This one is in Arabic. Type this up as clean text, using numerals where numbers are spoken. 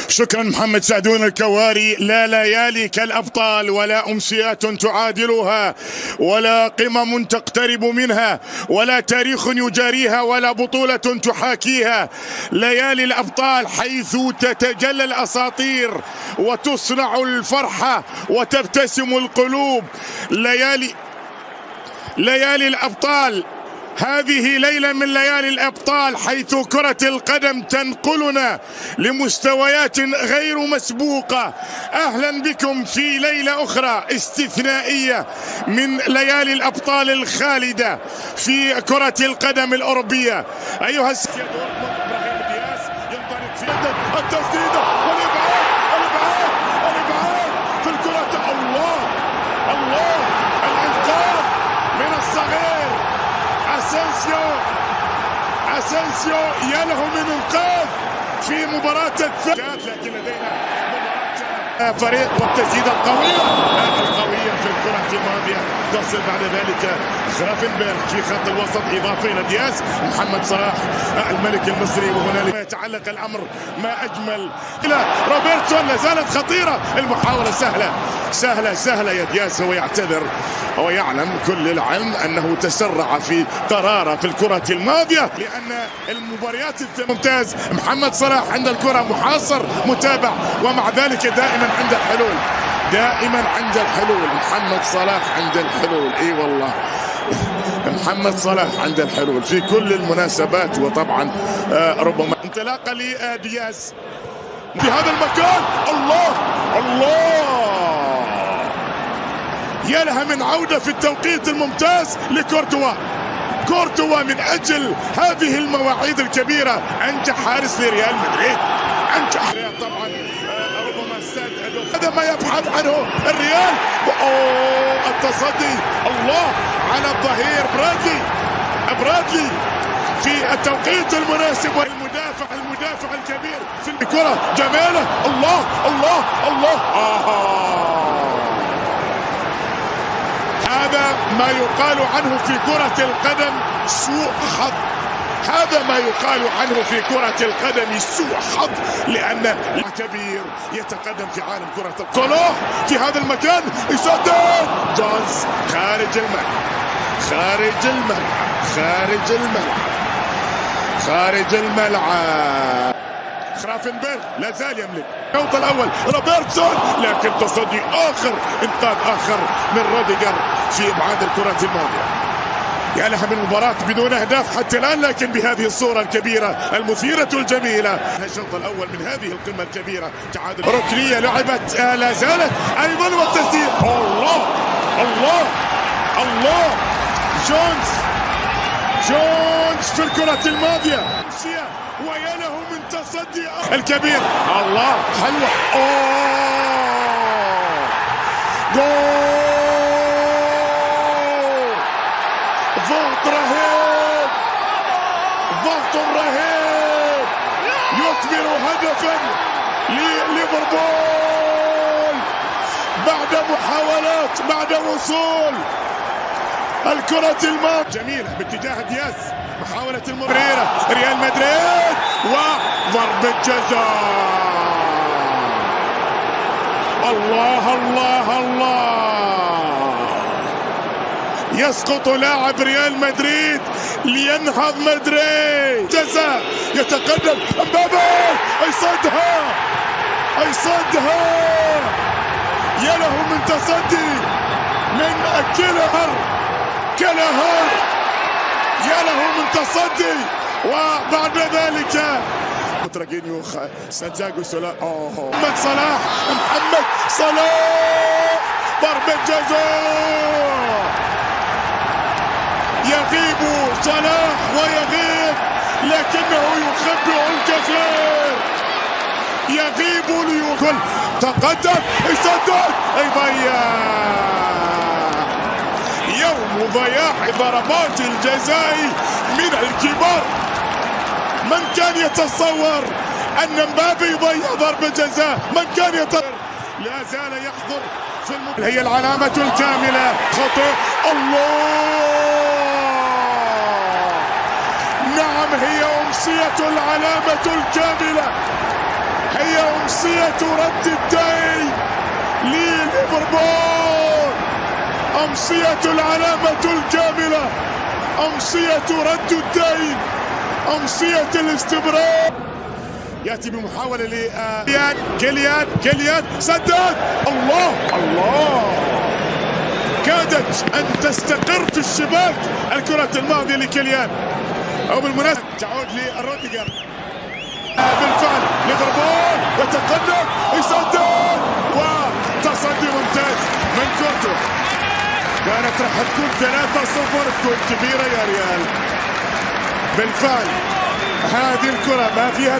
شكرا محمد سعدون الكواري. لا ليالي كالأبطال ولا أمسيات تعادلها ولا قمم تقترب منها ولا تاريخ يجاريها ولا بطولة تحاكيها. ليالي الأبطال حيث تتجلى الأساطير وتصنع الفرحة وتبتسم القلوب. ليالي الأبطال، هذه ليلة من ليالي الأبطال حيث كرة القدم تنقلنا لمستويات غير مسبوقة. أهلا بكم في ليلة أخرى استثنائية من ليالي الأبطال الخالدة في كرة القدم الأوروبية. أيها السادة، إبراهيم دياز ينطلق في التسديدة والإبعاد في الكرة. الله الإنقاذ من الصغير أسنسيو يله من انقاذ في مباراة الثالث، لكن لدينا مباراة فريق والتسديدة القوية في الكرة الماضية تصل بعد ذلك غرافنبرغ في خط الوسط، إضافة إلى دياز محمد صلاح الملك المصري. وهنالك يتعلق الأمر ما أجمل إلى روبرتسون، لا زالت خطيرة المحاولة سهلة يا دياز. هو يعتذر، هو يعلم كل العلم أنه تسرع في قراره في الكرة الماضية، لأن المباريات ممتاز. محمد صلاح عند الكرة محاصر متابع، ومع ذلك دائما عند الحلول. محمد صلاح عند الحلول، اي والله محمد صلاح عند الحلول في كل المناسبات. وطبعا ربما انطلاقه لدياز في هذا المكان. الله يا لها من عودة في التوقيت الممتاز لكورتوا من أجل هذه المواعيد الكبيرة. أنجح حارس لريال مدريد، طبعا ربما هذا ما يبحث عنه الريال. التصدي الله على الظهير برادلي في التوقيت المناسب، والمدافع الكبير في الكرة جميلة. الله هذا ما يقال عنه في كرة القدم سوء حظ. لأن كبير يتقدم في عالم كرة القدم. صلاح في هذا المكان يسدد، جونز خارج الملعب. غرافنبرغ لا زال يملك الشوط الأول. روبرتسون، لكن تصدي انقاذ آخر من روديجر في إبعاد الكرة الماضية. يا لها من مباراة بدون أهداف حتى الآن، لكن بهذه الصورة الكبيرة المثيرة الجميلة. الشوط الأول من هذه القمة الكبيرة، تعادل ركنية لعبت لا زالت أيضا، والتسديد. الله جونز في الكرة الماضية، ويا له من تصدي الكبير. الله حلوة، جول، ضغط رهيب يثمر هدفا لليفربول بعد وصول الكرة الماضية جميلة باتجاه دياز. محاولة المبريرة ريال مدريد وضربة جزاء. الله يسقط لاعب ريال مدريد لينهض مدريد. جزاء، يتقدم امبابي، يصدها يا له من تصدي من كلهر يا له من تصدي. وبعد ذلك تراجينيو سانتياغو سولا. محمد صلاح ضربة جزاء. يغيب صلاح ويغيب، لكنه يخبئ الكثير. يغيب ليقول تقدم، يصدق، يضيع. يوم ضياع ضربات الجزاء من الكبار. من كان يتصور أن مبابي يضيع ضربة جزاء؟ لا زال يحضر في هي العلامة الكاملة. خطأ. نعم، هي أمسية العلامة الكاملة. هي أمسية رد الدين لليفربول، أمسية العلامة الكاملة، أمسية رد الدين، أمسية الاستمرار. يأتي بمحاولة كيليان سدد، الله كادت أن تستقر في الشباك الكرة الماضية لكيليان، أو بالمناسبة تعود للروديجر. بالفعل ليفربول يتقدم، يسدد وتصدي ممتاز من كورتو. كانت راح تكون 3-0، تكون كبيرة يا ريال. بالفعل هذه الكرة ما فيها